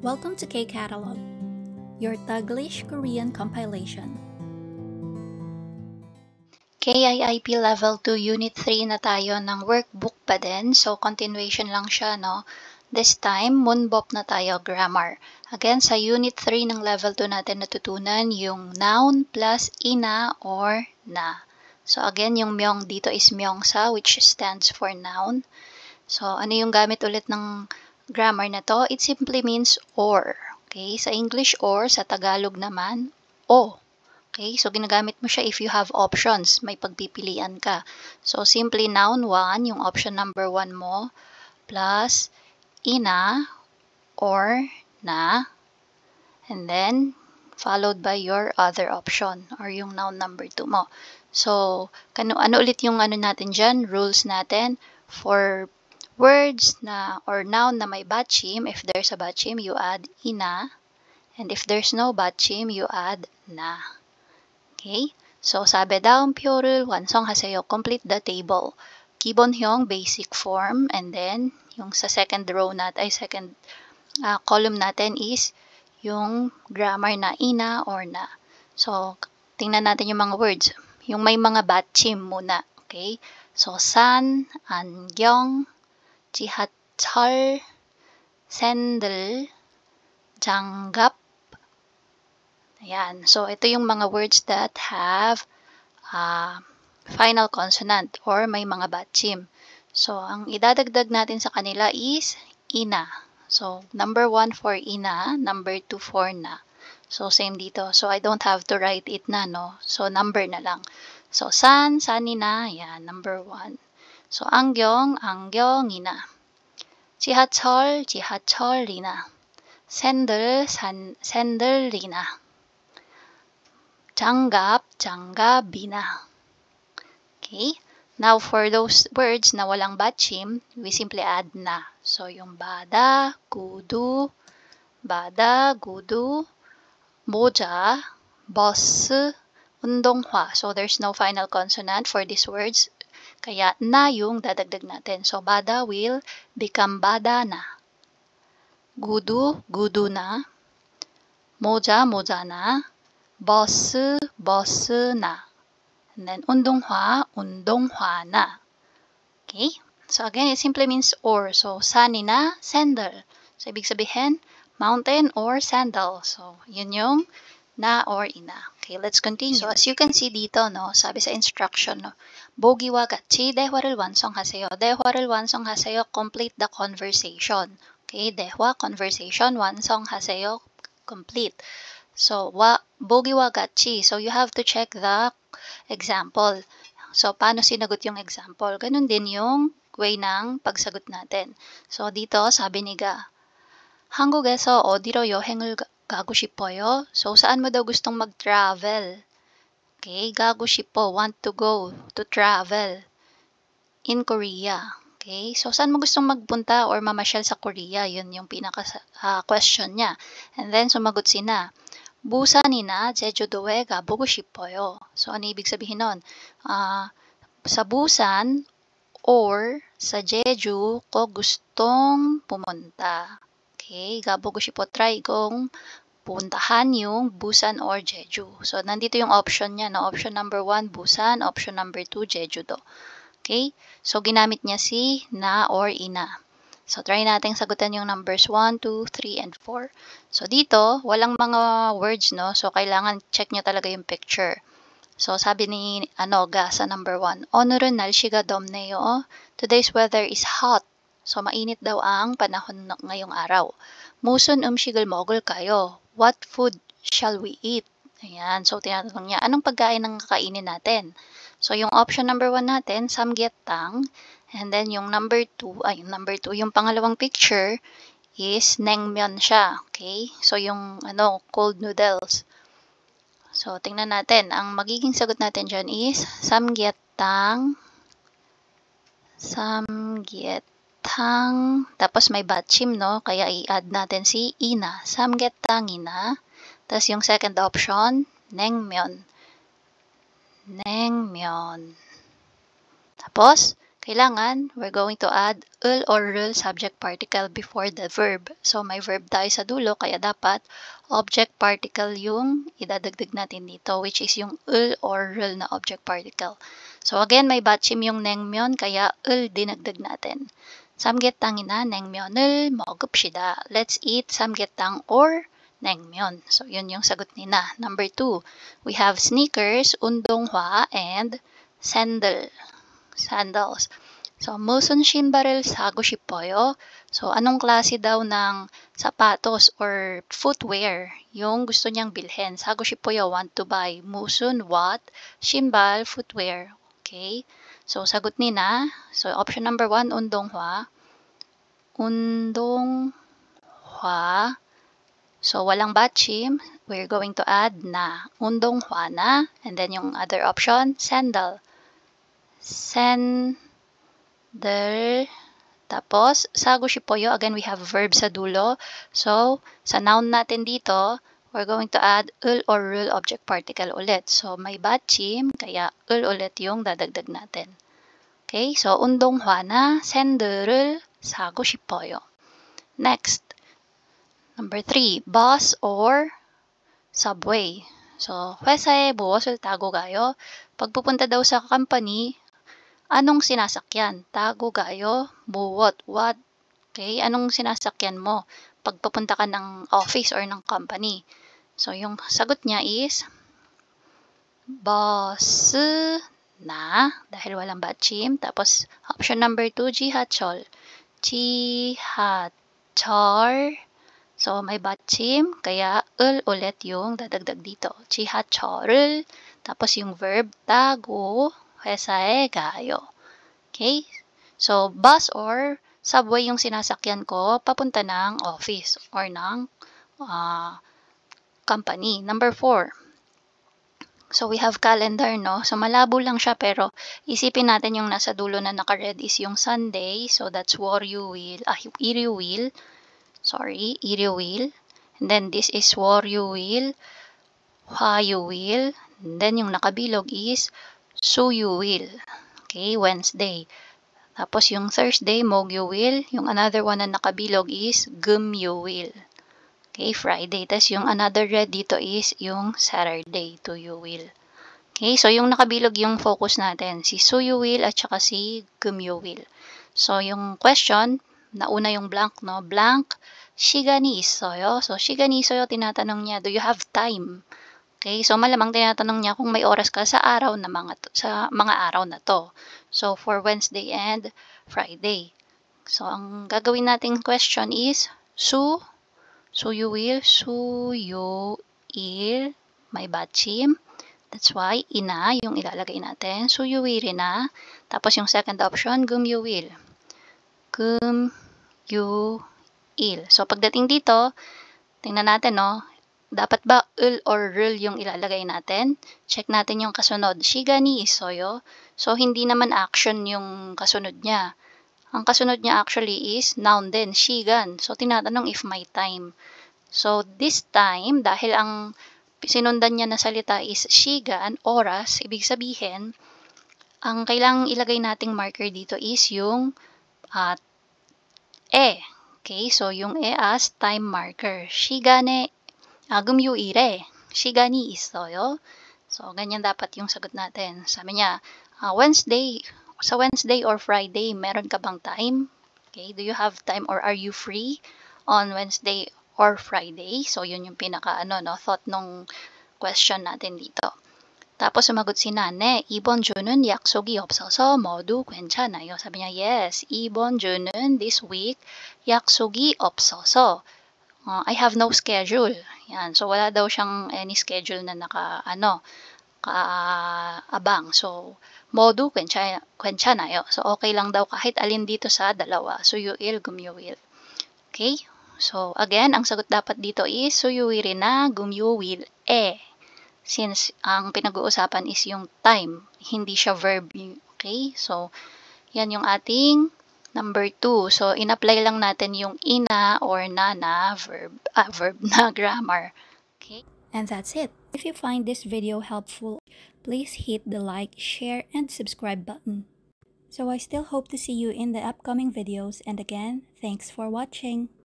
Welcome to K-Catalog, your Taglish Korean compilation. KIIP Level 2 Unit 3 na tayo ng workbook pa din. So, continuation lang siya, no? This time, Munbop na tayo, grammar. Again, sa Unit 3 ng Level 2 natin natutunan yung noun plus ina or na. So, again, yung myong dito is myongsa, which stands for noun. So, ano yung gamit ulit ng grammar na to? It simply means or. Okay? Sa English or, sa Tagalog naman, o. Okay, so ginagamit mo siya if you have options, may pagpipilian ka. So, simply noun 1, yung option number 1 mo, plus ina or na, and then followed by your other option or yung noun number 2 mo. So, ano ulit yung ano natin dyan, rules natin for words na or noun na may 받침, if there's a 받침, you add ina, and if there's no 받침, you add na. Okay? So, sabi daw, 표를 완성하세요. Complete the table. 기본형, basic form. And then, yung sa second row natin, second column natin is yung grammar na ina or na. So, tingnan natin yung mga words. Yung may mga 받침 muna. Okay? So, 산, 안경, 지하철, 샌들, 장갑. Ayan. So, ito yung mga words that have final consonant or may mga 받침. So, ang idadagdag natin sa kanila is ina. So, number 1 for ina, number 2 for na. So, same dito. So, I don't have to write it na, no? So, number na lang. So, sanina, yan, number 1. So, 안경, 안경이나. 지하철, 지하철이나. 샌들, 샌들이나. 장갑, 장갑이나. Okay? Now, for those words na walang 받침, we simply add na. So, yung bada, gudu, 모자, 버스, 운동화. So, there's no final consonant for these words. Kaya, na yung dadagdag natin. So, bada will become bada na. Gudu, gudu na. 모자, 모자 na. 버스, 버스 na. And then, 운동화, 운동화 na. Okay? So, again, it simply means or. So, sanina, sandal. So, ibig sabihin, mountain or sandal. So, yun yung na or ina. Okay, let's continue. So, as you can see dito, no, sabi sa instruction, no, 보기와 같이 대화를 완성하세요. 대화를 완성하세요, complete the conversation. Okay, 대화, conversation, 완성하세요, complete. So, 보기와 같이. So, you have to check the example. So, paano sinagot yung example? Ganun din yung way ng pagsagot natin. So, dito, sabi ni Ga, 한국에서 어디로 여행을 가고 싶어요? So, saan mo daw gustong mag-travel? Okay, 가고 싶어, want to go, to travel. In Korea. Okay, so saan mo gustong magpunta or mamasyal sa Korea? Yun yung pinaka-question niya. And then, sumagot si Na. 부산이나 제주도에 가보고 싶어요. So, ano ibig sabihin nun? Sa Busan or sa Jeju ko gustong pumunta. Okay, gabogo 싶어, try kong puntahan yung Busan or Jeju. So, nandito yung option niya. No? Option number 1, Busan. Option number 2, Jeju-do. Okay, so ginamit niya si na or ina. So, try natin sagutan yung numbers 1, 2, 3, and 4. So, dito, walang mga words, no? So, kailangan check nyo talaga yung picture. So, sabi ni Ga sa number 1, 오늘은 날씨가 덥네요. Today's weather is hot. So, mainit daw ang panahon ngayong araw. 무슨 음식을 먹을까요? What food shall we eat? Ayan. So, tinatanong niya, anong pagkain ang kakainin natin? So, yung option number 1 natin, samgyetang. And then, yung number 2, yung pangalawang picture is naengmyeon siya. Okay? So, yung, cold noodles. So, tingnan natin. Ang magiging sagot natin dyan is samgyetang, tapos may 받침, no? Kaya i-add natin si ina. samgyetang이나. Tapos, yung second option, naengmyeon. Tapos, kailangan we're going to add ul or rul subject particle before the verb. So may verb tayo sa dulo, kaya dapat object particle yung idadagdag natin dito, which is yung ul or rul na object particle. So again, may batchim yung naengmyeon, kaya ul dinagdag natin. 삼계탕이나 냉면을 먹읍시다. Let's eat samgyetang or naengmyeon. So yun yung sagot ni na. Number 2, we have sneakers, 운동화, and sandals. So, 무슨 신발을 사고 싶어요? So, anong klase daw ng sapatos or footwear yung gusto niyang bilhin? 사고 싶어요, want to buy. 무슨, what, 신발, footwear. Okay? So, sagot ni na. So, option number 1, 운동화. 운동화. So, walang batchim. We're going to add na. 운동화 na. And then yung other option, sandal. Sandal. Tapos, sago 싶어요. Again, we have verb sa dulo. So, sa noun natin dito, we're going to add ul or rul object particle ulit. So, may batchim, kaya ul ulit yung dadagdag natin. Okay, so, 운동화 na 샌들을 사고 싶어요. Next, number 3, bus or subway. So, 회사에 무엇을 타고 가요? Pag pupunta daw sa company, anong sinasakyan? Tago gayo, what? Okay, anong sinasakyan mo pag papunta ka ng office or ng company? So, yung sagot niya is bus na, dahil walang batchim. Tapos, option number 2, 지하철. 지하철. So, may batchim, kaya ul ulit yung dadagdag dito. 지하철을. Tapos, yung verb, tago, 회사에 가요. Okay? So, bus or subway yung sinasakyan ko papunta ng office or ng company. Number 4. So, we have calendar, no? So, malabo lang siya, pero isipin natin yung nasa dulo na naka-red is yung Sunday. So, that's 일요일. Sorry, 일요일. And then, this is 월요일, 화요일. And then, yung nakabilog is 수요일. Okay, Wednesday. Tapos yung Thursday, 목요일. Yung another one na nakabilog is 금요일. Okay, Friday. Tapos yung another red dito is yung Saturday, 토요일. Okay, so yung nakabilog yung focus natin. Si 수요일 at saka si 금요일. So yung question, nauna yung blank, no? Blank, 시간이 있어요. So 시간이 있어요, tinatanong niya, do you have time? Okay, so malamang tinatanong niya kung may oras ka sa mga araw na to. So for Wednesday and Friday. So ang gagawin nating question is 수요일, may batchim. That's why ina yung ilalagay natin. 수요일이나. Tapos yung second option, 금요일. So pagdating dito, tingnan natin, no? Dapat ba ul or rul yung ilalagay natin? Check natin yung kasunod. 시간이 있어요. So, hindi naman action yung kasunod niya. Ang kasunod niya actually is noun din, 시간. So, tinatanong if may time. So, this time, dahil ang sinundan niya na salita is 시간, oras, ibig sabihin, ang kailangang ilagay nating marker dito is yung Okay, so yung as time marker. 시간에 금요일에 시간이 있어요. So, ganyan dapat yung sagot natin. Sabi niya, sa Wednesday or Friday, meron ka bang time? Okay, do you have time or are you free on Wednesday or Friday? So, yun yung thought nung question natin dito. Tapos sumagot si Nane, 이번 주는 약속이 없어서 모두 괜찮아요. Sabi niya, yes, 이번 주는 this week, 약속이 없어서. I have no schedule. Yan. So, wala daw siyang any schedule na kaabang. So, modu, 괜찮아요. So, okay lang daw kahit alin dito sa dalawa. 수요일, 금요일. Okay? So, again, ang sagot dapat dito is 수요일이나 금요일에. Since ang pinag-uusapan is yung time, hindi siya verb. Okay? So, yan yung ating number 2. So, in-apply lang natin yung ina or nana verb na grammar. Okay? And that's it. If you find this video helpful, please hit the like, share, and subscribe button. So I still hope to see you in the upcoming videos, and again, thanks for watching.